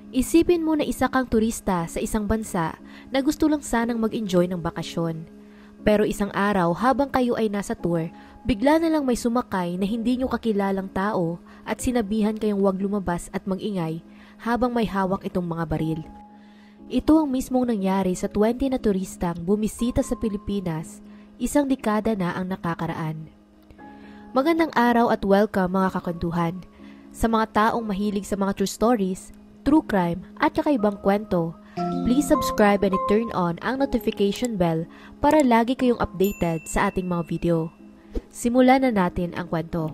Isipin mo na isa kang turista sa isang bansa na gusto lang sanang mag-enjoy ng bakasyon. Pero isang araw habang kayo ay nasa tour, bigla na lang may sumakay na hindi nyo kakilalang tao at sinabihan kayong huwag lumabas at mag-ingay habang may hawak itong mga baril. Ito ang mismong nangyari sa 20 na turistang bumisita sa Pilipinas, isang dekada na ang nakakaraan. Magandang araw at welcome mga kakwentuhan. Sa mga taong mahilig sa mga true stories, true crime at kakaibang kwento, please subscribe and turn on ang notification bell para lagi kayong updated sa ating mga video. Simulan na natin ang kwento.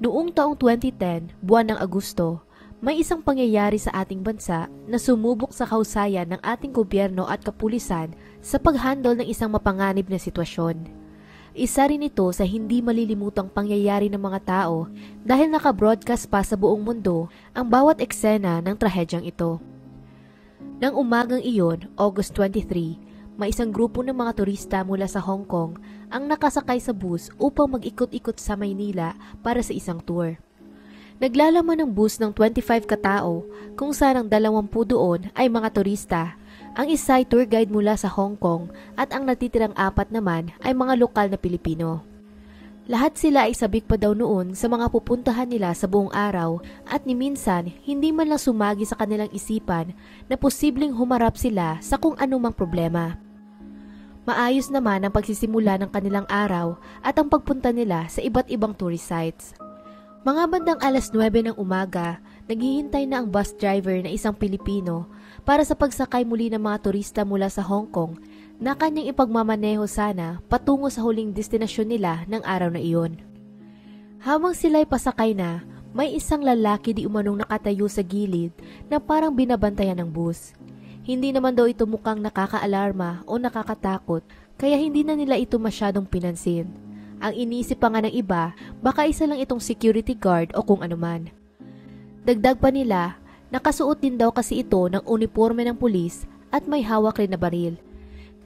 Noong taong 2010, buwan ng Agosto, may isang pangyayari sa ating bansa na sumubok sa kahusayan ng ating gobyerno at kapulisan sa paghandle ng isang mapanganib na sitwasyon. Isa rin ito sa hindi malilimutang pangyayari ng mga tao dahil naka-broadcast pa sa buong mundo ang bawat eksena ng trahedyang ito. Nang umagang iyon, August 23, may isang grupo ng mga turista mula sa Hong Kong ang nakasakay sa bus upang mag-ikot-ikot sa Maynila para sa isang tour. Naglalaman ng bus ng 25 katao kung saan ang 20 doon ay mga turista. Ang isa ay tour guide mula sa Hong Kong at ang natitirang 4 naman ay mga lokal na Pilipino. Lahat sila ay sabik pa daw noon sa mga pupuntahan nila sa buong araw at ni minsan hindi man lang sumagi sa kanilang isipan na posibleng humarap sila sa kung anumang problema. Maayos naman ang pagsisimula ng kanilang araw at ang pagpunta nila sa iba't ibang tourist sites. Mga bandang alas 9 ng umaga, naghihintay na ang bus driver na isang Pilipino para sa pagsakay muli ng mga turista mula sa Hong Kong na kanyang ipagmamaneho sana patungo sa huling destinasyon nila ng araw na iyon. Habang sila'y pasakay na, may isang lalaki di umanong nakatayo sa gilid na parang binabantayan ng bus. Hindi naman daw ito mukhang nakakaalarma o nakakatakot kaya hindi na nila ito masyadong pinansin. Ang inisip pa nga ng iba, baka isa lang itong security guard o kung anuman. Dagdag pa nila, nakasuot din daw kasi ito ng uniforme ng pulis at may hawak rin na baril.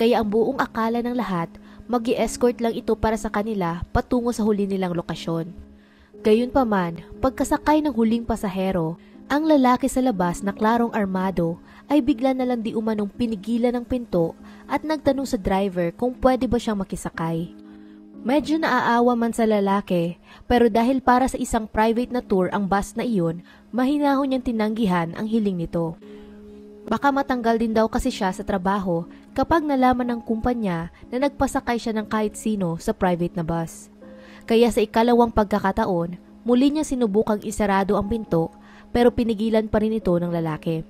Kaya ang buong akala ng lahat, mag-i-escort lang ito para sa kanila patungo sa huli nilang lokasyon. Gayunpaman, pagkasakay ng huling pasahero, ang lalaki sa labas na klarong armado ay bigla na lang di umanong pinigilan ng pinto at nagtanong sa driver kung pwede ba siyang makisakay. Medyo naaawa man sa lalaki, pero dahil para sa isang private na tour ang bus na iyon, mahinahon niyang tinanggihan ang hiling nito. Baka matanggal din daw kasi siya sa trabaho kapag nalaman ng kumpanya na nagpasakay siya ng kahit sino sa private na bus. Kaya sa ikalawang pagkakataon, muli niya sinubukang isarado ang pinto pero pinigilan pa rin ito ng lalaki.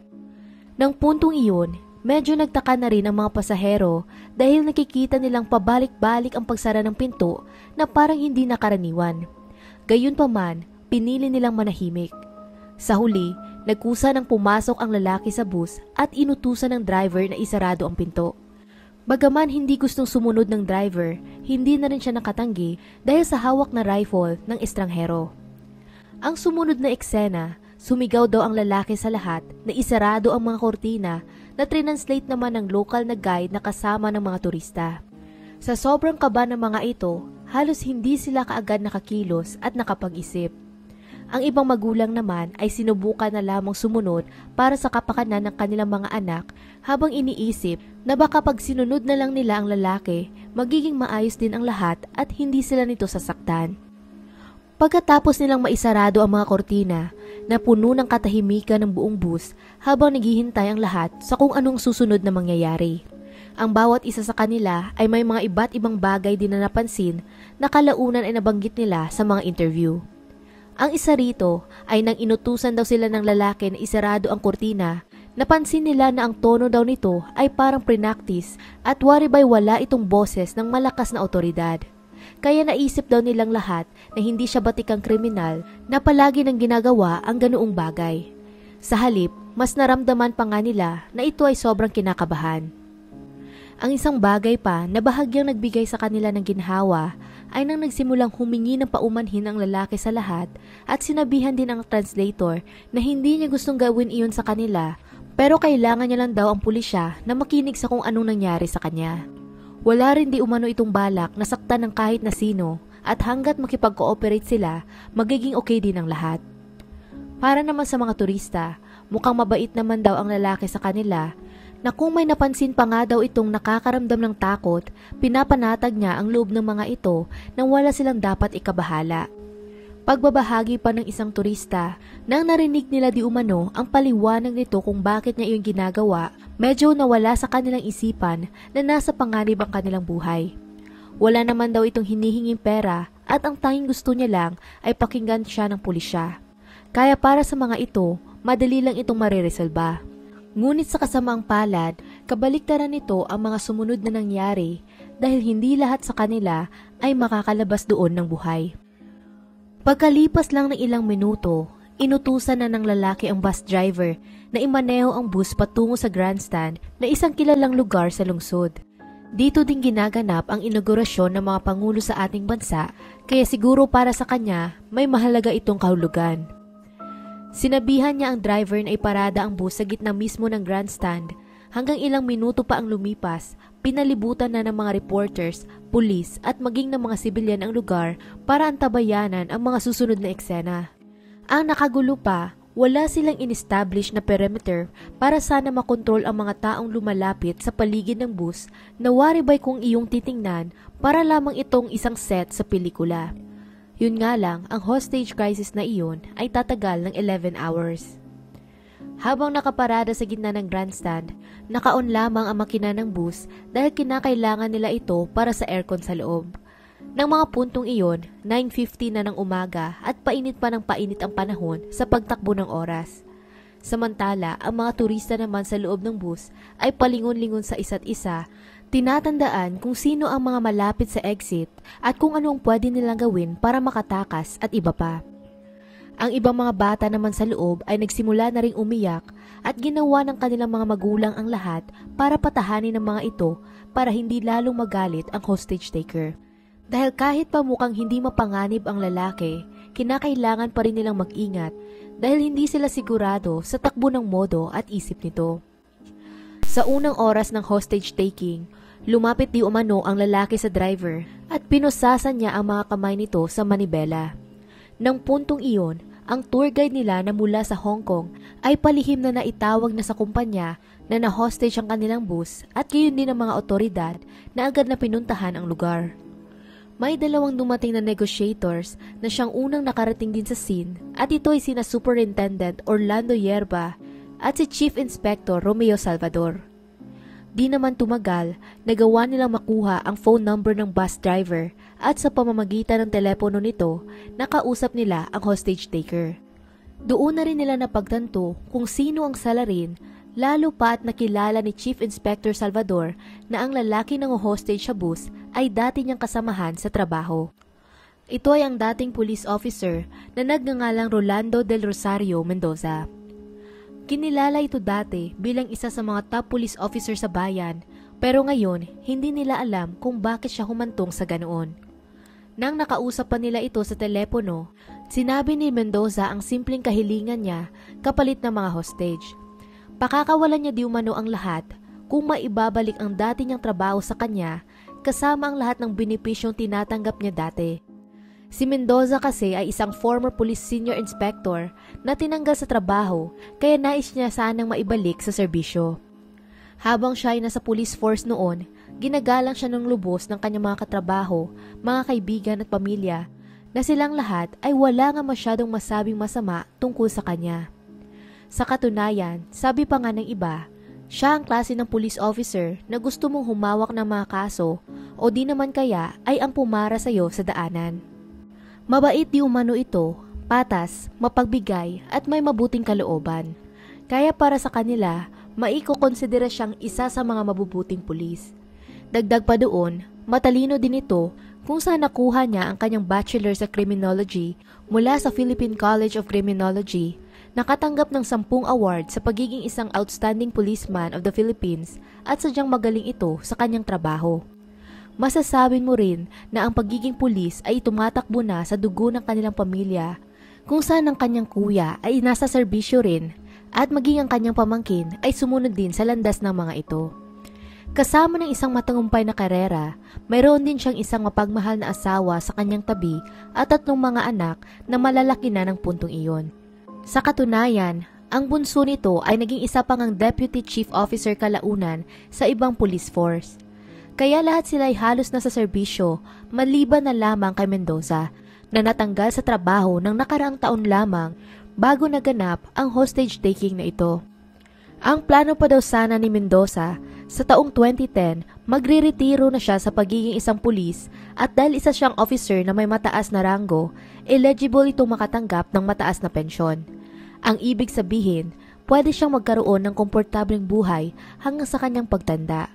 Nang puntong iyon, medyo nagtaka na rin ang mga pasahero dahil nakikita nilang pabalik-balik ang pagsara ng pinto na parang hindi nakaraniwan. Gayunpaman, pinili nilang manahimik. Sa huli, nagkusa ng pumasok ang lalaki sa bus at inutusan ng driver na isarado ang pinto. Bagaman hindi gustong sumunod ng driver, hindi na rin siya nakatanggi dahil sa hawak na rifle ng estranghero. Ang sumunod na eksena, sumigaw daw ang lalaki sa lahat na isarado ang mga kortina na translate naman ng local na guide na kasama ng mga turista. Sa sobrang kaba ng mga ito, halos hindi sila kaagad nakakilos at nakapag-isip. Ang ibang magulang naman ay sinubukan na lamang sumunod para sa kapakanan ng kanilang mga anak habang iniisip na baka pag sinunod na lang nila ang lalaki, magiging maayos din ang lahat at hindi sila nito sasaktan. Pagkatapos nilang maisarado ang mga kortina, na puno ng katahimikan ng buong bus habang naghihintay ang lahat sa kung anong susunod na mangyayari. Ang bawat isa sa kanila ay may mga iba't ibang bagay din na napansin na kalaunan ay nabanggit nila sa mga interview. Ang isa rito ay nang inutusan daw sila ng lalaki na isarado ang kortina, napansin nila na ang tono daw nito ay parang pre-practice at waribay wala itong boses ng malakas na otoridad. Kaya naisip daw nilang lahat na hindi siya batikang kriminal na palagi nang ginagawa ang ganoong bagay. Sa halip, mas naramdaman pa nga nila na ito ay sobrang kinakabahan. Ang isang bagay pa na bahagyang nagbigay sa kanila ng ginhawa ay nang nagsimulang humingi ng paumanhin ang lalaki sa lahat at sinabihan din ang translator na hindi niya gustong gawin iyon sa kanila pero kailangan niya lang daw ang pulisya na makinig sa kung anong nangyari sa kanya. Wala rin di umano itong balak na saktan ng kahit na sino at hanggat makipag-cooperate sila, magiging okay din ang lahat. Para naman sa mga turista, mukhang mabait naman daw ang lalaki sa kanila na kung may napansin pa nga daw itong nakakaramdam ng takot, pinapanatag niya ang loob ng mga ito nang wala silang dapat ikabahala. Pagbabahagi pa ng isang turista, nang narinig nila di umano ang paliwanag nito kung bakit niya iyon ginagawa, medyo nawala sa kanilang isipan na nasa panganib ang kanilang buhay. Wala naman daw itong hinihinging pera at ang tanging gusto niya lang ay pakinggan siya ng pulisya. Kaya para sa mga ito, madali lang itong mareresolba. Ngunit sa kasamaang palad, kabaliktaran nito ang mga sumunod na nangyari dahil hindi lahat sa kanila ay makakalabas doon ng buhay. Pagkalipas lang ng ilang minuto, inutusan na ng lalaki ang bus driver na imaneho ang bus patungo sa grandstand na isang kilalang lugar sa lungsod. Dito din ginaganap ang inaugurasyon ng mga pangulo sa ating bansa kaya siguro para sa kanya may mahalaga itong kahulugan. Sinabihan niya ang driver na iparada ang bus sa gitna mismo ng grandstand. Hanggang ilang minuto pa ang lumipas, pinalibutan na ng mga reporters, pulis at maging ng mga sibilyan ang lugar para antabayanan ang mga susunod na eksena. Ang nakagulo pa, wala silang in-establish na perimeter para sana makontrol ang mga taong lumalapit sa paligid ng bus na waribay kung iyong titingnan para lamang itong isang set sa pelikula. Yun nga lang, ang hostage crisis na iyon ay tatagal ng 11 hours. Habang nakaparada sa gitna ng grandstand, naka-on lamang ang makina ng bus dahil kinakailangan nila ito para sa aircon sa loob. Nang mga puntong iyon, 9:50 na ng umaga at painit pa ng painit ang panahon sa pagtakbo ng oras. Samantala, ang mga turista naman sa loob ng bus ay palingon-lingon sa isa't isa, tinatandaan kung sino ang mga malapit sa exit at kung ano ang pwede nilang gawin para makatakas at iba pa. Ang ibang mga bata naman sa loob ay nagsimula na ring umiyak at ginawa ng kanilang mga magulang ang lahat para patahanin ng mga ito para hindi lalong magalit ang hostage taker. Dahil kahit pa mukhang hindi mapanganib ang lalaki, kinakailangan pa rin nilang mag-ingat dahil hindi sila sigurado sa takbo ng modo at isip nito. Sa unang oras ng hostage taking, lumapit di umano ang lalaki sa driver at pinusasan niya ang mga kamay nito sa manibela. Nang puntong iyon, ang tour guide nila na mula sa Hong Kong ay palihim na naitawag na sa kumpanya na na-hostage ang kanilang bus at gayon din ang mga otoridad na agad na pinuntahan ang lugar. May dalawang dumating na negotiators na siyang unang nakarating din sa scene at ito ay sina Superintendent Orlando Yerba at si Chief Inspector Romeo Salvador. Di naman tumagal, nagawa nilang makuha ang phone number ng bus driver at sa pamamagitan ng telepono nito, nakausap nila ang hostage taker. Doon na rin nila napagtanto kung sino ang salarin, lalo pa at nakilala ni Chief Inspector Salvador na ang lalaki ng hostage sa bus ay dati niyang kasamahan sa trabaho. Ito ay ang dating police officer na nagngangalang Rolando del Rosario Mendoza. Kinilala ito dati bilang isa sa mga top police officer sa bayan, pero ngayon hindi nila alam kung bakit siya humantong sa ganoon. Nang nakausap pa nila ito sa telepono, sinabi ni Mendoza ang simpleng kahilingan niya kapalit ng mga hostage. Pakakawalan niya di umano ang lahat kung maibabalik ang dati niyang trabaho sa kanya kasama ang lahat ng benepisyong tinatanggap niya dati. Si Mendoza kasi ay isang former police senior inspector na tinanggal sa trabaho kaya nais niya sanang maibalik sa serbisyo. Habang siya ay nasa police force noon, ginagalang siya ng lubos ng kanyang mga katrabaho, mga kaibigan at pamilya na silang lahat ay wala nga masyadong masabing masama tungkol sa kanya. Sa katunayan, sabi pa nga ng iba, siya ang klase ng police officer na gusto mong humawak ng mga kaso o di naman kaya ay ang pumara sa iyo sa daanan. Mabait di umano ito, patas, mapagbigay at may mabuting kalooban. Kaya para sa kanila, maikokonsidera siyang isa sa mga mabubuting pulis. Dagdag pa doon, matalino din ito kung saan nakuha niya ang kanyang bachelor sa criminology mula sa Philippine College of Criminology, nakatanggap ng 10 award sa pagiging isang outstanding policeman of the Philippines at sadyang magaling ito sa kanyang trabaho. Masasabi mo rin na ang pagiging pulis ay tumatakbo na sa dugo ng kanilang pamilya, kung saan ang kanyang kuya ay nasa serbisyo rin at maging ang kanyang pamangkin ay sumunod din sa landas ng mga ito. Kasama ng isang matagumpay na karera, mayroon din siyang isang mapagmahal na asawa sa kanyang tabi at 3 mga anak na malalaki na ng puntong iyon. Sa katunayan, ang bunso nito ay naging isa pang ang Deputy Chief Officer kalaunan sa ibang police force. Kaya lahat sila ay halos nasa serbisyo maliban na lamang kay Mendoza na natanggal sa trabaho ng nakaraang taon lamang bago naganap ang hostage taking na ito. Ang plano pa daw sana ni Mendoza sa taong 2010 magre-retiro na siya sa pagiging isang pulis at dahil isa siyang officer na may mataas na ranggo, eligible itong makatanggap ng mataas na pensyon. Ang ibig sabihin, pwede siyang magkaroon ng komportableng buhay hanggang sa kanyang pagtanda.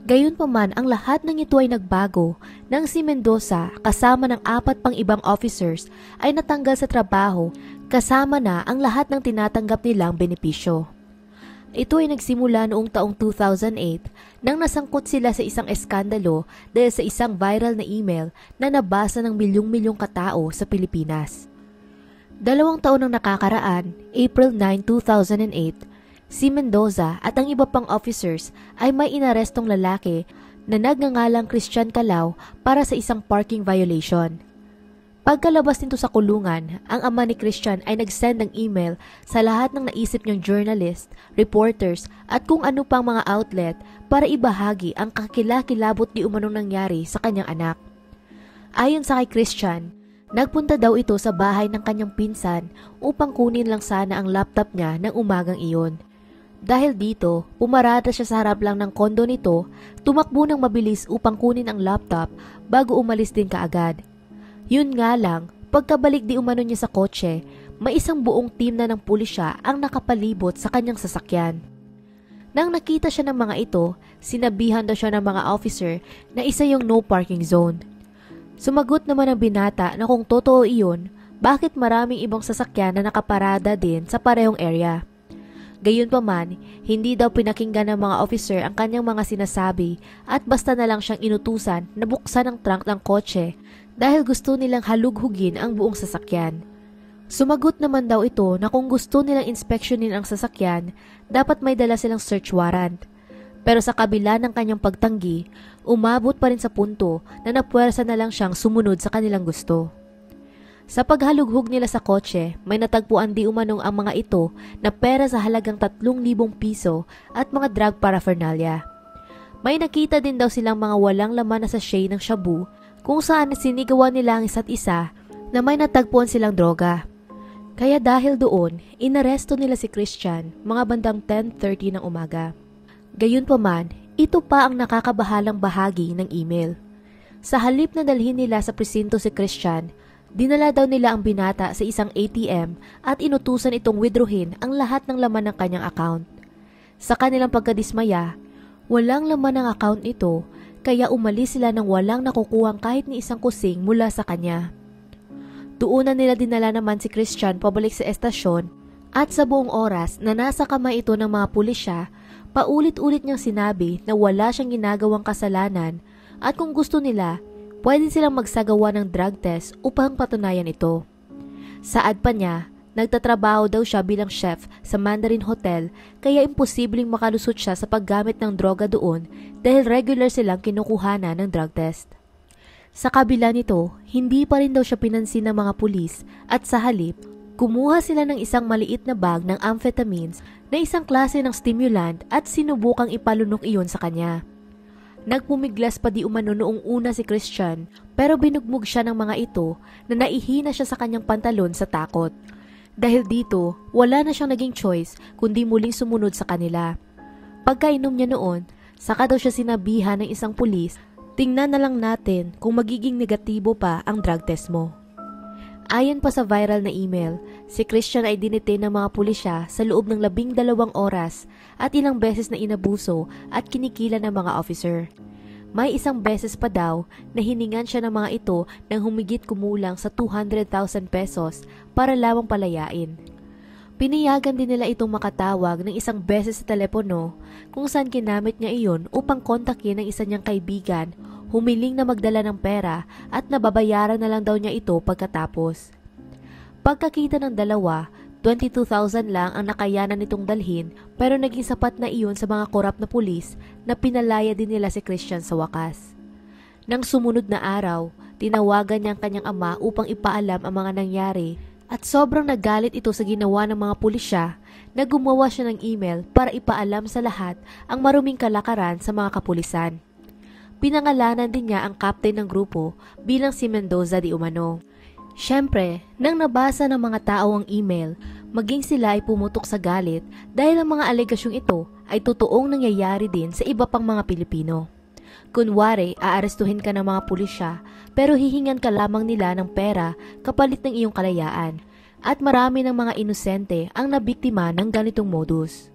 Gayunpaman, ang lahat ng ito ay nagbago nang si Mendoza kasama ng 4 pang ibang officers ay natanggal sa trabaho kasama na ang lahat ng tinatanggap nilang benepisyo. Ito ay nagsimula noong taong 2008 nang nasangkot sila sa isang eskandalo dahil sa isang viral na email na nabasa ng milyong-milyong katao sa Pilipinas. 2 taon nang nakakaraan, April 9, 2008, si Mendoza at ang iba pang officers ay may inarestong lalaki na nagngangalang Christian Calao para sa isang parking violation. Pagkalabas nito sa kulungan, ang ama ni Christian ay nag-send ng email sa lahat ng naisip niyang journalist, reporters at kung ano pang mga outlet para ibahagi ang kakilakilabot di umanong nangyari sa kanyang anak. Ayon sa kay Christian, nagpunta daw ito sa bahay ng kanyang pinsan upang kunin lang sana ang laptop niya ng umagang iyon. Dahil dito, pumarada siya sa harap lang ng kondo nito, tumakbo ng mabilis upang kunin ang laptop bago umalis din kaagad. Yun nga lang, pagkabalik di umano niya sa kotse, may isang buong team na ng pulisya ang nakapalibot sa kanyang sasakyan. Nang nakita siya ng mga ito, sinabihan daw siya ng mga officer na isa yung no parking zone. Sumagot naman ang binata na kung totoo iyon, bakit maraming ibang sasakyan na nakaparada din sa parehong area. Gayunpaman, hindi daw pinakinggan ng mga officer ang kanyang mga sinasabi at basta na lang siyang inutusan na buksan ang trunk ng kotse dahil gusto nilang halughugin ang buong sasakyan. Sumagot naman daw ito na kung gusto nilang inspeksyonin ang sasakyan, dapat may dala silang search warrant. Pero sa kabila ng kanyang pagtanggi, umabot pa rin sa punto na napuwersa na lang siyang sumunod sa kanilang gusto. Sa paghalughog nila sa kotse, may natagpuan di umanong ang mga ito na pera sa halagang 3,000 piso at mga drug paraphernalia. May nakita din daw silang mga walang laman na sachet ng shabu kung saan sinigawan nila ang isa't isa na may natagpuan silang droga. Kaya dahil doon, inaresto nila si Christian mga bandang 10:30 ng umaga. Gayunpaman, ito pa ang nakakabahalang bahagi ng email. Sa halip na dalhin nila sa presinto si Christian, dinala daw nila ang binata sa isang ATM at inutusan itong withdrawin ang lahat ng laman ng kanyang account. Sa kanilang pagkadismaya, walang laman ng account nito kaya umalis sila nang walang nakukuhang kahit ni isang kusing mula sa kanya. Doon na nila dinala naman si Christian pabalik sa estasyon at sa buong oras na nasa kamay ito ng mga pulisya, paulit-ulit niyang sinabi na wala siyang ginagawang kasalanan at kung gusto nila, pwede silang magsagawa ng drug test upang patunayan ito. Saad pa niya, nagtatrabaho daw siya bilang chef sa Mandarin Hotel kaya imposibleng makalusot siya sa paggamit ng droga doon dahil regular silang kinukuhanan ng drug test. Sa kabila nito, hindi pa rin daw siya pinansin ng mga pulis at sa halip, kumuha sila ng isang maliit na bag ng amphetamines na isang klase ng stimulant at sinubukang ipalunok iyon sa kanya. Nagpumiglas pa di umano noong una si Christian pero binugmog siya ng mga ito na naihina siya sa kanyang pantalon sa takot. Dahil dito, wala na siyang naging choice kundi muling sumunod sa kanila. Pagkainom niya noon, saka daw siya sinabihan ng isang pulis, tingnan na lang natin kung magiging negatibo pa ang drug test mo. Ayon pa sa viral na email, si Christian ay dinitain ng mga pulisya sa loob ng 12 oras at ilang beses na inabuso at kinikila ng mga officer. May isang beses pa daw na hiningan siya ng mga ito ng humigit kumulang sa 200,000 pesos para lamang palayain. Pinayagan din nila itong makatawag ng isang beses sa telepono kung saan kinamit niya iyon upang kontakin ng isa niyang kaibigan, humiling na magdala ng pera at nababayaran na lang daw niya ito pagkatapos. Pagkakita ng dalawa, 22,000 lang ang nakayanan nitong dalhin pero naging sapat na iyon sa mga korap na pulis na pinalaya din nila si Christian sa wakas. Nang sumunod na araw, tinawagan niya ang kanyang ama upang ipaalam ang mga nangyari At sobrang nagalit ito sa ginawa ng mga pulisya na gumawa siya ng email para ipaalam sa lahat ang maruming kalakaran sa mga kapulisan. Pinangalanan din niya ang captain ng grupo bilang si Mendoza de Umano. Siyempre, nang nabasa ng mga tao ang email, maging sila ay pumutok sa galit dahil ang mga alegasyong ito ay totoong nangyayari din sa iba pang mga Pilipino. Kunwari, aarestuhin ka ng mga pulisya pero hihingan ka lamang nila ng pera kapalit ng iyong kalayaan. At marami ng mga inosente ang nabiktima ng ganitong modus.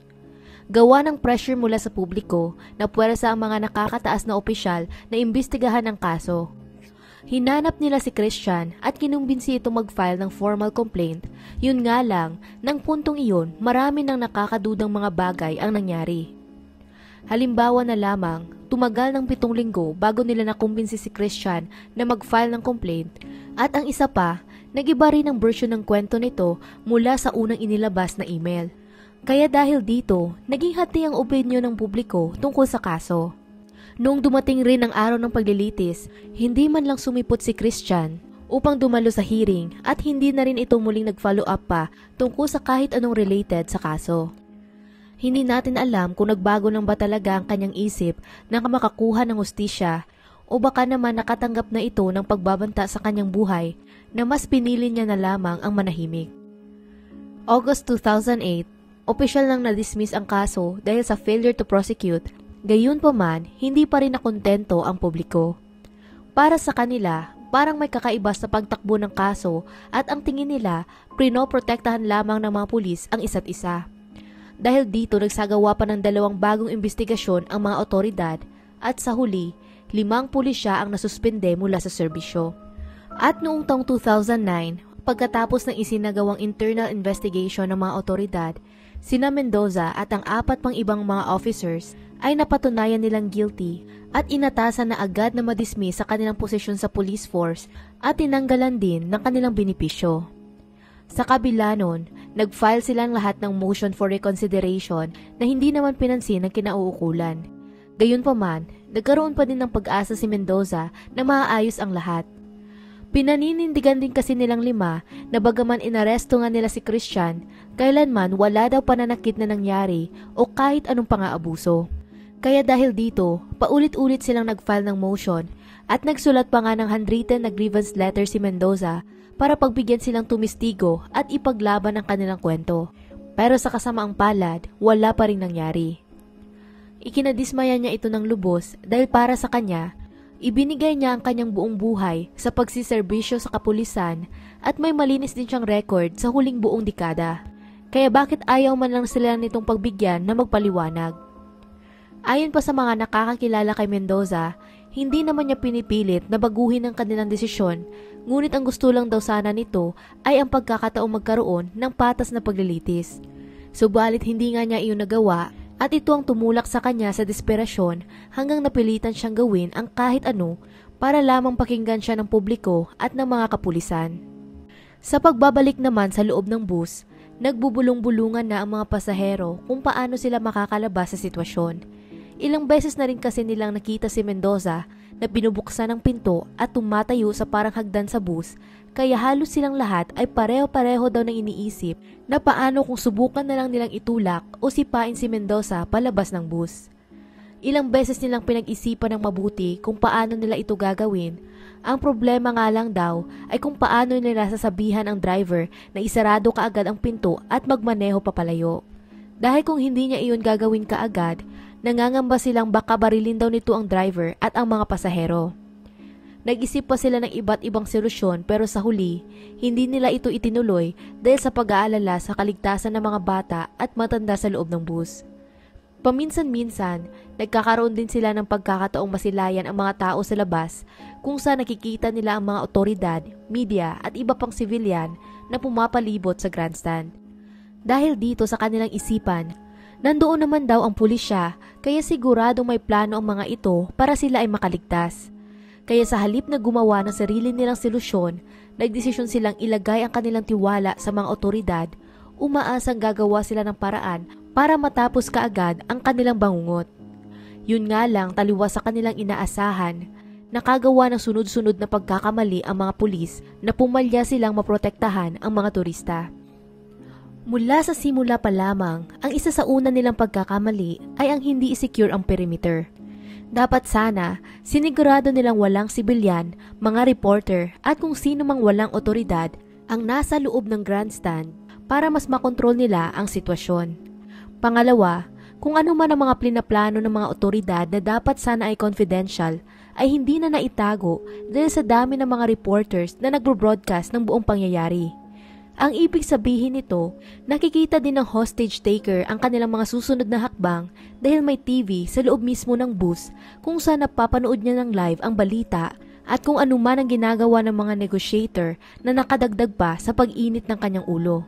Gawa ng pressure mula sa publiko na puwersa ang mga nakakataas na opisyal na imbestigahan ang kaso. Hinanap nila si Christian at kinumbinsi ito mag-file ng formal complaint. Yun nga lang, ng puntong iyon, marami ng nakakadudang mga bagay ang nangyari. Halimbawa na lamang, tumagal ng 7 linggo bago nila nakumbinsi si Christian na mag-file ng complaint at ang isa pa, nag-iba rin ang version ng kwento nito mula sa unang inilabas na email. Kaya dahil dito, naging hati ang opinyon ng publiko tungkol sa kaso. Noong dumating rin ang araw ng paglilitis, hindi man lang sumipot si Christian upang dumalo sa hearing at hindi na rin ito muling nag-follow up pa tungkol sa kahit anong related sa kaso. Hindi natin alam kung nagbago lang ba talaga ang kanyang isip na makakuha ng hustisya o baka naman nakatanggap na ito ng pagbabanta sa kanyang buhay na mas pinili niya na lamang ang manahimik. August 2008, opisyal nang na-dismiss ang kaso dahil sa failure to prosecute, gayunpaman hindi pa rin nakontento ang publiko. Para sa kanila, parang may kakaiba sa pagtakbo ng kaso at ang tingin nila, prinoprotektahan lamang ng mga pulis ang isa't isa. Dahil dito nagsagawa pa ng 2 bagong investigasyon ang mga otoridad at sa huli, 5 pulisya ang nasuspende mula sa serbisyo. At noong taong 2009, pagkatapos ng isinagawang internal investigation ng mga otoridad, sina Mendoza at ang 4 pang ibang mga officers ay napatunayan nilang guilty at inatasan na agad na madismiss sa kanilang posisyon sa police force at tinanggalan din ng kanilang benepisyo. Sa kabila nun, nag-file silang lahat ng motion for reconsideration na hindi naman pinansin ng kinauukulan. Gayunpaman, nagkaroon pa din ng pag-asa si Mendoza na maaayos ang lahat. Pinaninindigan din kasi nilang 5 na bagaman inaresto nga nila si Christian, kailanman wala daw pananakit na nangyari o kahit anong pang-aabuso. Kaya dahil dito, paulit-ulit silang nag-file ng motion at nagsulat pa nga ng handwritten na grievance letter si Mendoza para pagbigyan silang tumistigo at ipaglaban ang kanilang kwento. Pero sa kasamaang palad, wala pa rin nangyari. Ikinadismaya niya ito ng lubos dahil para sa kanya, ibinigay niya ang kanyang buong buhay sa pagsiserbisyo sa kapulisan at may malinis din siyang record sa huling buong dekada. Kaya bakit ayaw man lang sila nitong pagbigyan na magpaliwanag? Ayon pa sa mga nakakakilala kay Mendoza, hindi naman niya pinipilit na baguhin ang kanilang desisyon, ngunit ang gusto lang daw sana nito ay ang pagkakataong magkaroon ng patas na paglilitis. Subalit hindi nga niya iyon nagawa at ito ang tumulak sa kanya sa desperasyon hanggang napilitan siyang gawin ang kahit ano para lamang pakinggan siya ng publiko at ng mga kapulisan. Sa pagbabalik naman sa loob ng bus, nagbubulong-bulungan na ang mga pasahero kung paano sila makakalabas sa sitwasyon. Ilang beses na rin kasi nilang nakita si Mendoza na binubuksan ng pinto at tumatayo sa parang hagdan sa bus, kaya halos silang lahat ay pareho-pareho daw nang iniisip na paano kung subukan na lang nilang itulak o sipain si Mendoza palabas ng bus. Ilang beses nilang pinag-isipan ng mabuti kung paano nila ito gagawin. Ang problema nga lang daw ay kung paano nila sasabihan ang driver na isarado kaagad ang pinto at magmaneho papalayo. Dahil kung hindi niya iyon gagawin kaagad, nangangamba silang baka barilin daw nito ang driver at ang mga pasahero. Nag-isip pa sila ng iba't ibang solusyon pero sa huli, hindi nila ito itinuloy dahil sa pag-aalala sa kaligtasan ng mga bata at matanda sa loob ng bus. Paminsan-minsan, nagkakaroon din sila ng pagkakataong masilayan ang mga tao sa labas kung saan nakikita nila ang mga otoridad, media at iba pang sibilyan na pumapalibot sa grandstand. Dahil dito sa kanilang isipan, nandoon naman daw ang pulisya kaya siguradong may plano ang mga ito para sila ay makaligtas. Kaya sa halip na gumawa ng sarili nilang solusyon, nagdesisyon silang ilagay ang kanilang tiwala sa mga otoridad, umaasang gagawa sila ng paraan para matapos kaagad ang kanilang bangungot. Yun nga lang taliwas sa kanilang inaasahan, Nakagawa ng sunod-sunod na pagkakamali ang mga pulis na pumalya silang maprotektahan ang mga turista. Mula sa simula pa lamang, ang isa sa una nilang pagkakamali ay ang hindi i-secure ang perimeter. Dapat sana, sinigurado nilang walang sibilyan, mga reporter at kung sino mang walang otoridad ang nasa loob ng grandstand para mas makontrol nila ang sitwasyon. Pangalawa, kung ano man ang mga plinaplano ng mga otoridad na dapat sana ay confidential, ay hindi na naitago dahil sa dami ng mga reporters na nagbo-broadcast ng buong pangyayari. Ang ibig sabihin nito, nakikita din ng hostage taker ang kanilang mga susunod na hakbang dahil may TV sa loob mismo ng bus kung saan napapanood niya ng live ang balita at kung ano man ang ginagawa ng mga negotiator na nakadagdag pa sa pag-init ng kanyang ulo.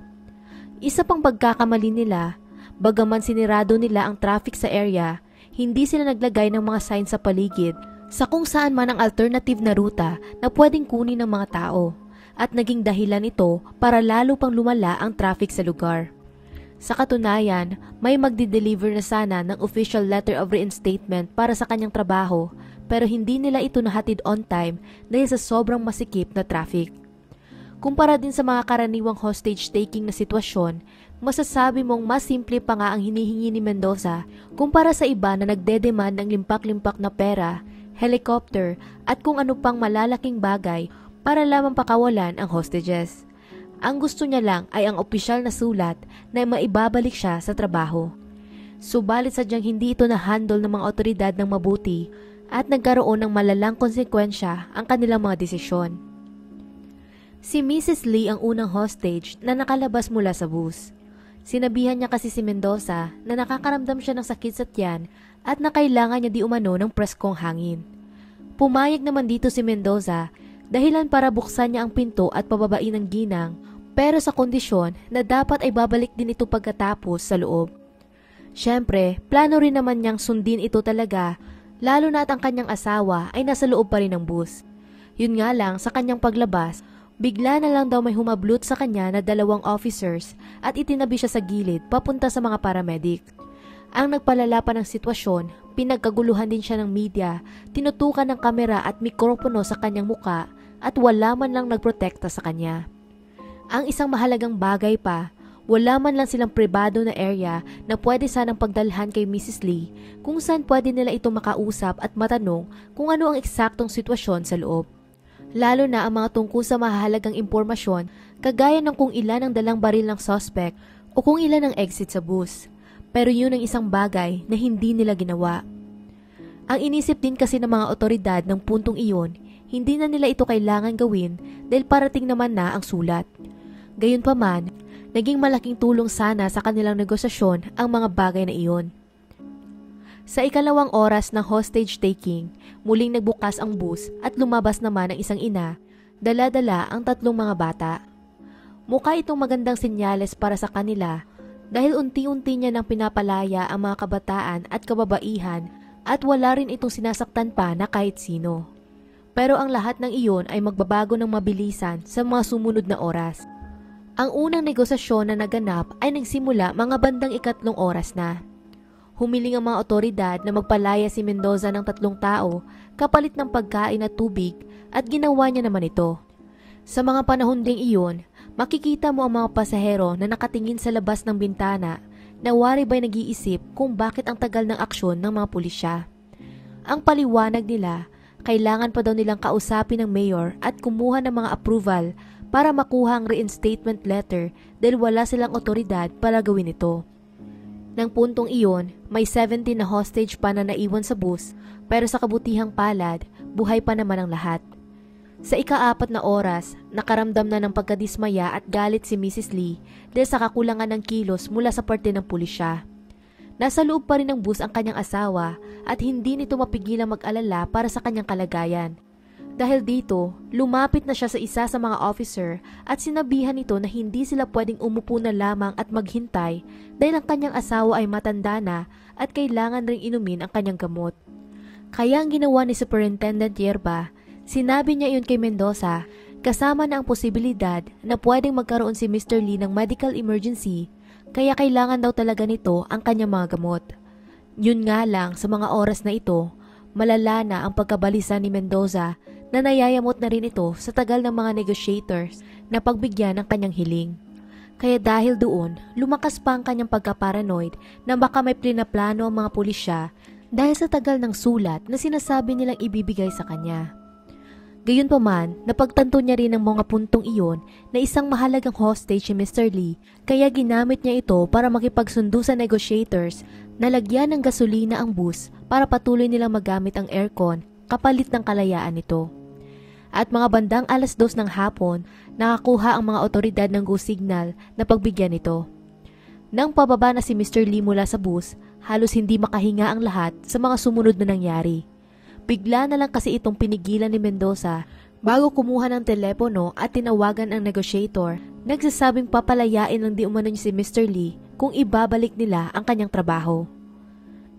Isa pang pagkakamali nila, bagaman sinirado nila ang traffic sa area, hindi sila naglagay ng mga sign sa paligid sa kung saan man ang alternative na ruta na pwedeng kunin ng mga tao at naging dahilan ito para lalo pang lumala ang traffic sa lugar. Sa katunayan, may magdi-deliver na sana ng official letter of reinstatement para sa kanyang trabaho pero hindi nila ito nahatid on time dahil sa sobrang masikip na traffic. Kumpara din sa mga karaniwang hostage-taking na sitwasyon, masasabi mong mas simple pa nga ang hinihingi ni Mendoza kumpara sa iba na nagdedemand ng limpak-limpak na pera, helicopter at kung ano pang malalaking bagay para lamang pakawalan ang hostages. Ang gusto niya lang ay ang opisyal na sulat na maibabalik siya sa trabaho. Subalit sadyang hindi ito na-handle ng mga otoridad ng mabuti at nagkaroon ng malalang konsekwensya ang kanilang mga desisyon. Si Mrs. Lee ang unang hostage na nakalabas mula sa bus. Sinabihan niya kasi si Mendoza na nakakaramdam siya ng sakit sa tiyan at na kailangan niya di umano ng preskong hangin. Pumayag naman dito si Mendoza dahilan para buksan niya ang pinto at pababain ng ginang pero sa kondisyon na dapat ay babalik din ito pagkatapos sa loob. Siyempre, plano rin naman niyang sundin ito talaga lalo na at ang kanyang asawa ay nasa loob pa rin ng bus. Yun nga lang sa kanyang paglabas, bigla na lang daw may humablot sa kanya na 2 officers at itinabi siya sa gilid papunta sa mga paramedic. Ang nagpalala pa ng sitwasyon, pinagkaguluhan din siya ng media, tinutukan ng kamera at mikropono sa kanyang muka at wala man lang nagprotekta sa kanya. Ang isang mahalagang bagay pa, wala man lang silang pribado na area na pwede sanang pagdalhan kay Mrs. Lee kung saan pwede nila ito makausap at matanong kung ano ang eksaktong sitwasyon sa loob. Lalo na ang mga tungkol sa mahalagang impormasyon kagaya ng kung ilan ang dalang baril ng suspect o kung ilan ang exit sa bus. Pero yun ang isang bagay na hindi nila ginawa. Ang inisip din kasi ng mga otoridad ng puntong iyon, hindi na nila ito kailangan gawin dahil parating naman na ang sulat. Gayunpaman, naging malaking tulong sana sa kanilang negosasyon ang mga bagay na iyon. Sa ikalawang oras ng hostage taking, muling nagbukas ang bus at lumabas naman ang isang ina, dala-dala ang 3 mga bata. Mukha itong magandang senyales para sa kanila dahil unti-unti niya nang pinapalaya ang mga kabataan at kababaihan at wala rin itong sinasaktan pa na kahit sino. Pero ang lahat ng iyon ay magbabago ng mabilisan sa mga sumunod na oras. Ang unang negosasyon na naganap ay nagsimula mga bandang 3 oras na. Humiling ang mga otoridad na magpalaya si Mendoza ng 3 tao kapalit ng pagkain at tubig at ginawa niya naman ito. Sa mga panahon ding iyon, makikita mo ang mga pasahero na nakatingin sa labas ng bintana na wari ba'y nag-iisip kung bakit ang tagal ng aksyon ng mga pulisya. Ang paliwanag nila, kailangan pa daw nilang kausapin ng mayor at kumuha ng mga approval para makuha ang reinstatement letter dahil wala silang otoridad para gawin ito. Nang puntong iyon, may 17 na hostage pa na naiwan sa bus pero sa kabutihang palad, buhay pa naman ang lahat. Sa ika-4 na oras, nakaramdam na ng pagkadismaya at galit si Mrs. Lee dahil sa kakulangan ng kilos mula sa parte ng pulisya. Nasa loob pa rin ng bus ang kanyang asawa at hindi nito mapigilang mag-alala para sa kanyang kalagayan. Dahil dito, lumapit na siya sa isa sa mga officer at sinabihan nito na hindi sila pwedeng umupo na lamang at maghintay dahil ang kanyang asawa ay matanda na at kailangan ring inumin ang kanyang gamot. Kaya ang ginawa ni Superintendent Yerba, sinabi niya iyon kay Mendoza kasama na ang posibilidad na pwedeng magkaroon si Mr. Lee ng medical emergency kaya kailangan daw talaga nito ang kanyang mga gamot. Yun nga lang sa mga oras na ito, Malala na ang pagkabalisa ni Mendoza na nayayamot na rin ito sa tagal ng mga negotiators na pagbigyan ng kanyang hiling. Kaya dahil doon, lumakas pa ang kanyang pagkaparanoid na baka may plinaplano ang mga pulisya dahil sa tagal ng sulat na sinasabi nilang ibibigay sa kanya. Gayunpaman, napagtanto niya rin ng mga puntong iyon na isang mahalagang hostage si Mr. Lee, kaya ginamit niya ito para makipagsundo sa negotiators na lagyan ng gasolina ang bus para patuloy nilang magamit ang aircon kapalit ng kalayaan nito. At mga bandang 2:00 ng hapon, nakakuha ang mga otoridad ng go signal na pagbigyan nito. Nang pababa na si Mr. Lee mula sa bus, halos hindi makahinga ang lahat sa mga sumunod na nangyari. Bigla na lang kasi itong pinigilan ni Mendoza bago kumuha ng telepono at tinawagan ang negotiator, nagsasabing papalayain ng di umano niya si Mr. Lee kung ibabalik nila ang kanyang trabaho.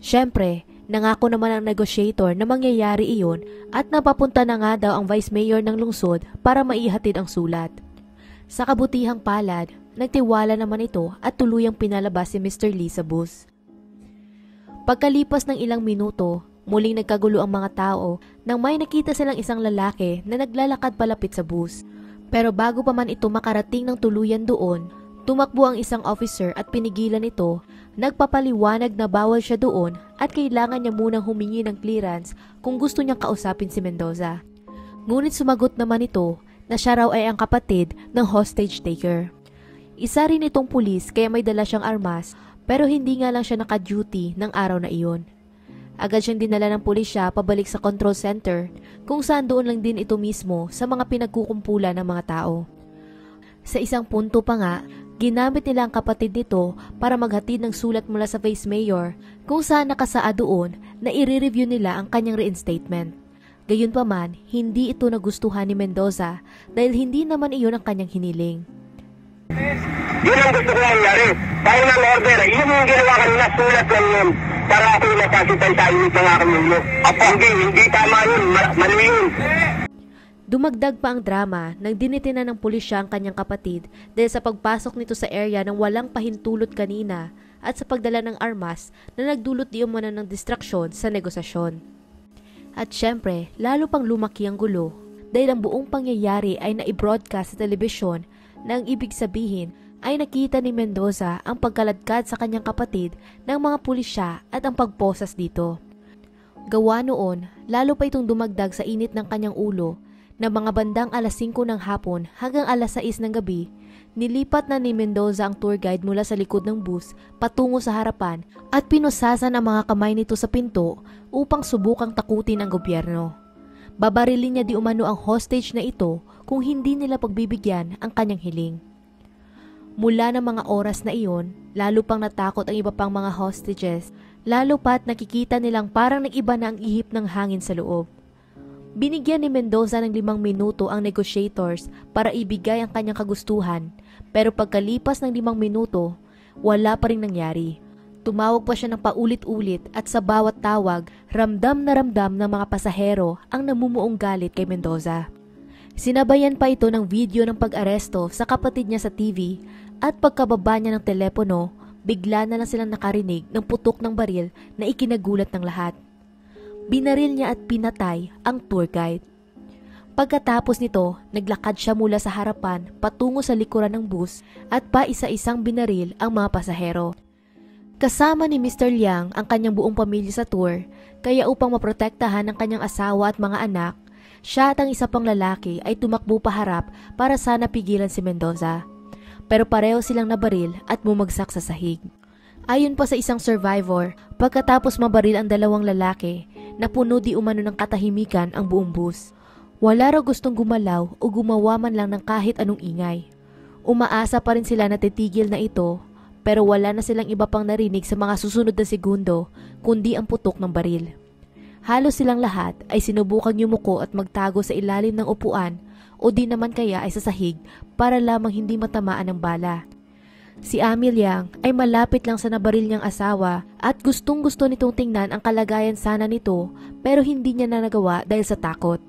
Siyempre, nangako naman ang negotiator na mangyayari iyon at napapunta na nga daw ang vice mayor ng lungsod para maihatid ang sulat. Sa kabutihang palad, nagtiwala naman ito at tuluyang pinalabas si Mr. Lee sa bus. Pagkalipas ng ilang minuto, muling nagkagulo ang mga tao nang may nakita silang isang lalaki na naglalakad palapit sa bus. Pero bago pa man ito makarating ng tuluyan doon, tumakbo ang isang officer at pinigilan ito, nagpapaliwanag na bawal siya doon at kailangan niya munang humingi ng clearance kung gusto niyang kausapin si Mendoza. Ngunit sumagot naman ito na siya raw ay ang kapatid ng hostage taker. Isa rin itong pulis kaya may dala siyang armas pero hindi nga lang siya naka-duty ng araw na iyon. Agad siyang dinala ng pulisya pabalik sa control center kung saan doon lang din ito mismo sa mga pinagkukumpulan ng mga tao. Sa isang punto pa nga, ginamit nila ang kapatid nito para maghatid ng sulat mula sa vice mayor kung saan nakasaad doon na i-review nila ang kanyang reinstatement. Gayunpaman, hindi ito nagustuhan ni Mendoza dahil hindi naman iyon ang kanyang hiniling. Yun ang gusto ko nangyari. Final order, yun yung ginawa kanina, sulat lang yun. Para ako napasitay sa init ng aking ulo. Hindi tama yun, mali yun. Dumagdag pa ang drama nang dinitinan ng pulisya ang kanyang kapatid dahil sa pagpasok nito sa area ng walang pahintulot kanina at sa pagdala ng armas na nagdulot di umano ng distraksyon sa negosasyon. At syempre, lalo pang lumaki ang gulo dahil ang buong pangyayari ay na-broadcast sa telebisyon na ang ibig sabihin ay nakita ni Mendoza ang pagkaladkad sa kanyang kapatid ng mga pulisya at ang pagposas dito. Gawa noon, lalo pa itong dumagdag sa init ng kanyang ulo na mga bandang 5:00 ng hapon hanggang 6:00 ng gabi, nilipat na ni Mendoza ang tour guide mula sa likod ng bus patungo sa harapan at pinusasan ang mga kamay nito sa pinto upang subukang takutin ang gobyerno. Babarilin niya di umano ang hostage na ito kung hindi nila pagbibigyan ang kanyang hiling. Mula ng mga oras na iyon, lalo pang natakot ang iba pang mga hostages, lalo pat nakikita nilang parang nag-iba na ang ihip ng hangin sa loob. Binigyan ni Mendoza ng 5 minuto ang negotiators para ibigay ang kanyang kagustuhan, pero pagkalipas ng 5 minuto, wala pa rin nangyari. Tumawag pa siya ng paulit-ulit at sa bawat tawag, ramdam na ramdam ng mga pasahero ang namumuong galit kay Mendoza. Sinabayan pa ito ng video ng pag-aresto sa kapatid niya sa TV at pagkababa niya ng telepono, bigla na lang silang nakarinig ng putok ng baril na ikinagulat ng lahat. Binaril niya at pinatay ang tour guide. Pagkatapos nito, naglakad siya mula sa harapan patungo sa likuran ng bus at paisa-isang binaril ang mga pasahero. Kasama ni Mr. Liang ang kanyang buong pamilya sa tour, kaya upang maprotektahan ang kanyang asawa at mga anak, siya at ang isa pang lalaki ay tumakbo paharap para sana pigilan si Mendoza. Pero pareho silang nabaril at bumagsak sa sahig. Ayon pa sa isang survivor, pagkatapos mabaril ang 2 lalaki, napuno di umano ng katahimikan ang buong bus. Wala raw gustong gumalaw o gumawa man lang ng kahit anong ingay. Umaasa pa rin sila na titigil na ito, pero wala na silang iba pang narinig sa mga susunod na segundo kundi ang putok ng baril. Halos silang lahat ay sinubukang yumuko at magtago sa ilalim ng upuan o di naman kaya ay sa sahig para lamang hindi matamaan ng bala. Si Ami Liang ay malapit lang sa nabaril niyang asawa at gustong-gusto nitong tingnan ang kalagayan sana nito pero hindi niya na nagawa dahil sa takot.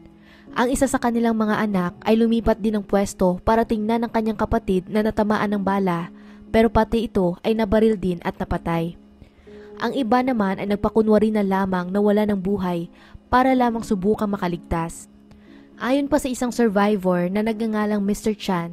Ang isa sa kanilang mga anak ay lumipat din ng pwesto para tingnan ang kanyang kapatid na natamaan ng bala pero pati ito ay nabaril din at napatay. Ang iba naman ay nagpakunwari na lamang na wala ng buhay para lamang subukang makaligtas. Ayon pa sa isang survivor na nagngangalang Mr. Chan,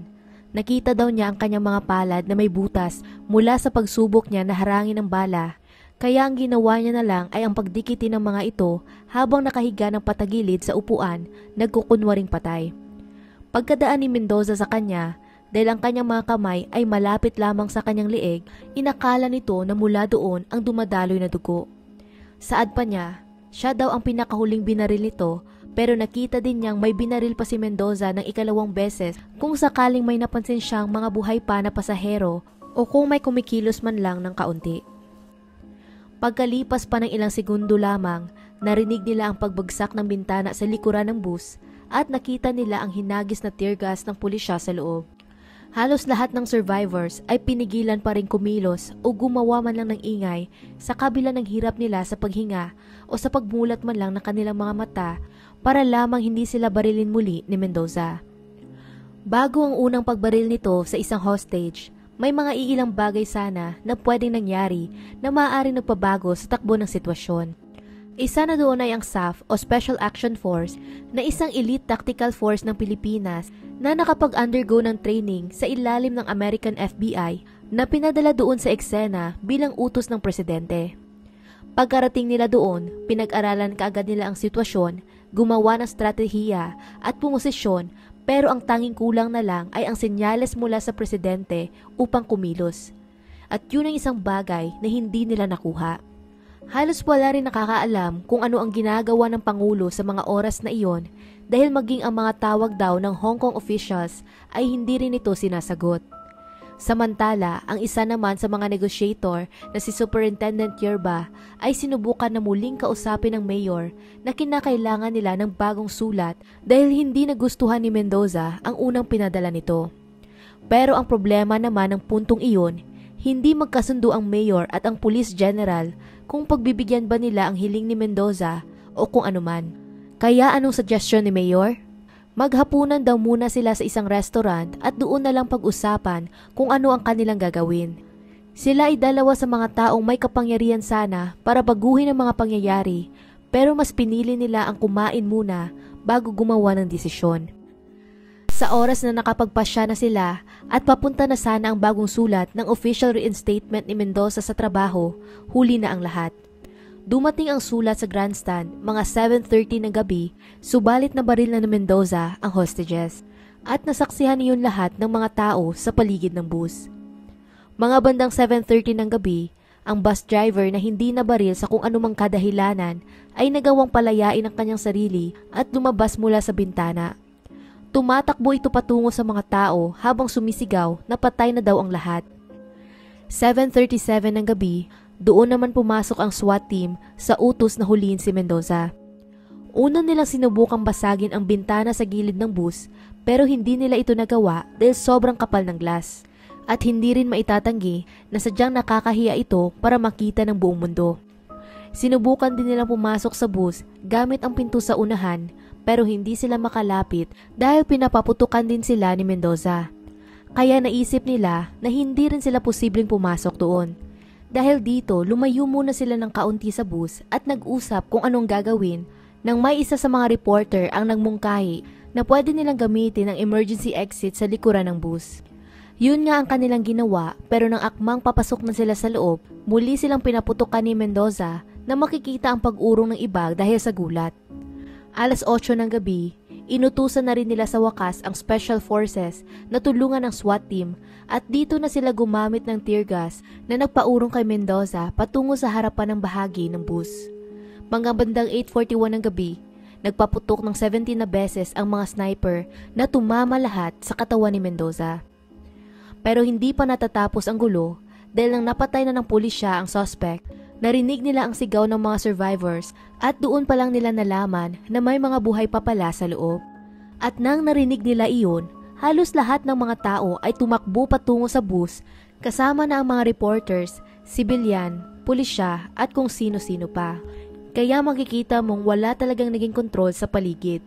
nakita daw niya ang kanyang mga palad na may butas mula sa pagsubok niya na harangin ng bala, kaya ang ginawa niya na lang ay ang pagdikitin ng mga ito habang nakahiga ng patagilid sa upuan, nagkukunwaring patay. Pagkadaan ni Mendoza sa kanya, dahil ang kanyang mga kamay ay malapit lamang sa kanyang leeg, inakala nito na mula doon ang dumadaloy na dugo. Saad pa niya, siya daw ang pinakahuling binaril nito, pero nakita din niyang may binaril pa si Mendoza ng ikalawang beses kung sakaling may napansin siyang mga buhay pa na pasahero o kung may kumikilos man lang ng kaunti. Pagkalipas pa ng ilang segundo lamang, narinig nila ang pagbagsak ng bintana sa likuran ng bus at nakita nila ang hinagis na tear gas ng pulisya sa loob. Halos lahat ng survivors ay pinigilan pa rin kumilos o gumawa man lang ng ingay sa kabila ng hirap nila sa paghinga o sa pagmulat man lang ng kanilang mga mata para lamang hindi sila barilin muli ni Mendoza. Bago ang unang pagbaril nito sa isang hostage, may mga iilang bagay sana na pwedeng nangyari na maaaring nagpabago sa takbo ng sitwasyon. Isa na doon ay ang SAF o Special Action Force na isang elite tactical force ng Pilipinas na nakapag-undergo ng training sa ilalim ng American FBI na pinadala doon sa eksena bilang utos ng presidente. Pagkarating nila doon, pinag-aralan kaagad nila ang sitwasyon, gumawa ng stratehiya at pumosisyon, pero ang tanging kulang na lang ay ang senyales mula sa presidente upang kumilos. At yun ang isang bagay na hindi nila nakuha. Halos wala rin nakakaalam kung ano ang ginagawa ng Pangulo sa mga oras na iyon dahil maging ang mga tawag daw ng Hong Kong officials ay hindi rin ito sinasagot. Samantala, ang isa naman sa mga negotiator na si Superintendent Yerba ay sinubukan na muling kausapin ng mayor na kinakailangan nila ng bagong sulat dahil hindi nagustuhan ni Mendoza ang unang pinadala nito. Pero ang problema naman ng puntong iyon, hindi magkasundo ang mayor at ang police general kung pagbibigyan ba nila ang hiling ni Mendoza o kung anuman. Kaya anong suggestion ni mayor? Maghapunan daw muna sila sa isang restaurant at doon na lang pag-usapan kung ano ang kanilang gagawin. Sila ay dalawa sa mga taong may kapangyarihan sana para baguhin ang mga pangyayari, pero mas pinili nila ang kumain muna bago gumawa ng desisyon. Sa oras na nakapagpasya na sila at papunta na sana ang bagong sulat ng official reinstatement ni Mendoza sa trabaho, huli na ang lahat. Dumating ang sulat sa grandstand mga 7:30 ng gabi, subalit na baril na ni Mendoza ang hostages at nasaksihan niyon lahat ng mga tao sa paligid ng bus. Mga bandang 7:30 ng gabi, ang bus driver na hindi nabaril sa kung anumang kadahilanan ay nagawang palayain ang kanyang sarili at lumabas mula sa bintana. Tumatakbo ito patungo sa mga tao habang sumisigaw na patay na daw ang lahat. 7:37 ng gabi, doon naman pumasok ang SWAT team sa utos na huliin si Mendoza. Una nilang sinubukang basagin ang bintana sa gilid ng bus pero hindi nila ito nagawa dahil sobrang kapal ng glass. At hindi rin maitatanggi na sadyang nakakahiya ito para makita ng buong mundo. Sinubukan din nilang pumasok sa bus gamit ang pinto sa unahan pero hindi sila makalapit dahil pinapaputukan din sila ni Mendoza. Kaya naisip nila na hindi rin sila posibleng pumasok doon. Dahil dito, lumayo muna sila ng kaunti sa bus at nag-usap kung anong gagawin nang may isa sa mga reporter ang nagmungkahi na pwede nilang gamitin ang emergency exit sa likuran ng bus. Yun nga ang kanilang ginawa pero nang akmang papasok na sila sa loob, muli silang pinaputukan ni Mendoza na makikita ang pag-urong ng iba dahil sa gulat. Alas 8 ng gabi, inutusan na rin nila sa wakas ang Special Forces na tulungan ng SWAT team at dito na sila gumamit ng tear gas na nagpaurong kay Mendoza patungo sa harapan ng bahagi ng bus. Mga bandang 8:41 ng gabi, nagpaputok ng 17 na beses ang mga sniper na tumama lahat sa katawan ni Mendoza. Pero hindi pa natatapos ang gulo dahil nang napatay na ng pulisya ang suspect, narinig nila ang sigaw ng mga survivors at doon pa lang nila nalaman na may mga buhay pa pala sa loob. At nang narinig nila iyon, halos lahat ng mga tao ay tumakbo patungo sa bus kasama na ang mga reporters, sibilyan, pulisya at kung sino-sino pa. Kaya makikita mong wala talagang naging kontrol sa paligid.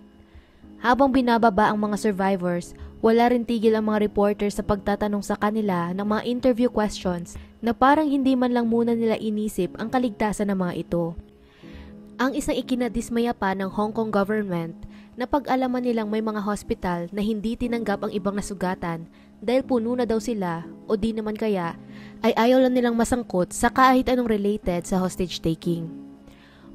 Habang binababa ang mga survivors, wala rin tigil ang mga reporters sa pagtatanong sa kanila ng mga interview questions na parang hindi man lang muna nila inisip ang kaligtasan ng mga ito. Ang isang ikinadismaya pa ng Hong Kong government na pag-alaman nilang may mga hospital na hindi tinanggap ang ibang nasugatan dahil puno na daw sila o di naman kaya ay ayaw lang nilang masangkot sa kahit anong related sa hostage taking.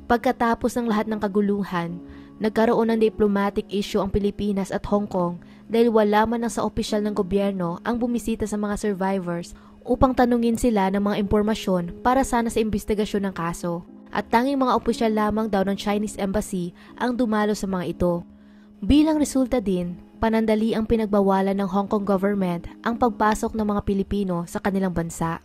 Pagkatapos ng lahat ng kaguluhan, nagkaroon ng diplomatic issue ang Pilipinas at Hong Kong dahil wala man lang sa opisyal ng gobyerno ang bumisita sa mga survivors upang tanungin sila ng mga impormasyon para sana sa investigasyon ng kaso. At tanging mga opisyal lamang daw ng Chinese Embassy ang dumalo sa mga ito. Bilang resulta din, panandali ang pinagbawalan ng Hong Kong government ang pagpasok ng mga Pilipino sa kanilang bansa.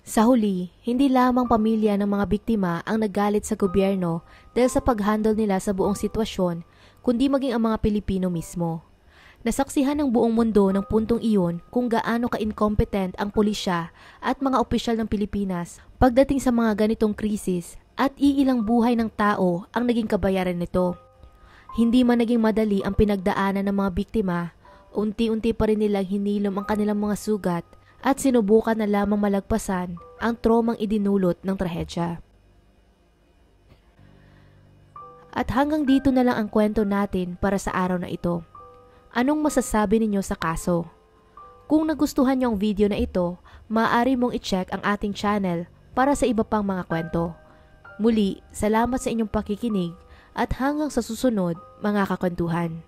Sa huli, hindi lamang pamilya ng mga biktima ang nagalit sa gobyerno dahil sa pag-handle nila sa buong sitwasyon, kundi maging ang mga Pilipino mismo. Nasaksihan ng buong mundo ng puntong iyon kung gaano ka-incompetent ang pulisya at mga opisyal ng Pilipinas pagdating sa mga ganitong krisis at iilang buhay ng tao ang naging kabayaran nito. Hindi man naging madali ang pinagdaanan ng mga biktima, unti-unti pa rin nilang hinilom ang kanilang mga sugat at sinubukan na lamang malagpasan ang traumang idinulot ng trahedya. At hanggang dito na lang ang kwento natin para sa araw na ito. Anong masasabi ninyo sa kaso? Kung nagustuhan niyo ang video na ito, maaari mong i-check ang ating channel para sa iba pang mga kwento. Muli, salamat sa inyong pakikinig at hanggang sa susunod, mga kakwentuhan.